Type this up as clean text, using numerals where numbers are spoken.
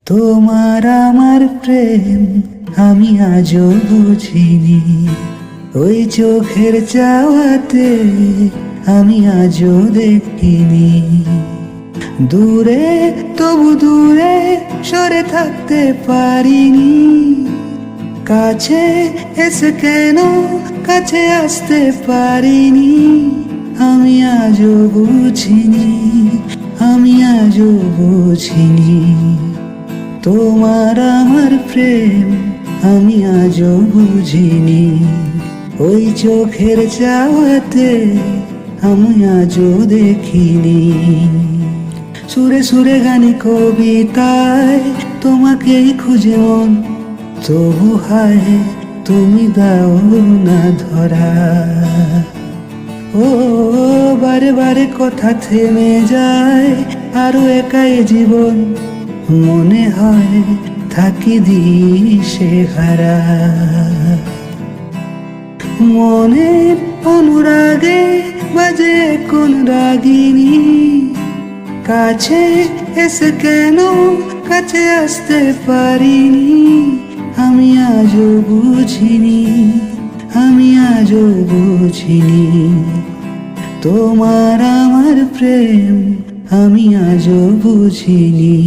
তোমার আমার প্রেম আমি আজও বুঝিনি, ওই চোখের চাওয়াতে আমি আজও দেখিনি। দূরে তবু দূরে সরে থাকতে পারিনি, কাছে এসে কেন কাছে আসতে পারিনি। আমি আজও বুঝিনি, আমি আজও বুঝিনি। তোমার আমার প্রেম আমি আজও বুঝিনি, ওই চোখের চাওয়াতে আমি আজও দেখিনি। সুরে সুরে গানে কবিতায় তোমাকেই খুঁজে মন, তবু হায় তুমি দাও না ধরা। ও বারে বারে কথা থেমে যায়, আরো একাই জীবন মনে হয় থাকি দিশে হারা। মনের অনুরাগে বাজে কোন রাগিনী, কাছে এসে কেন কাছে আসতে পারিনি। আমি আজও বুঝিনি, আমি আজও বুঝিনি। তোমার আমার প্রেম আমি আজও বুঝিনি।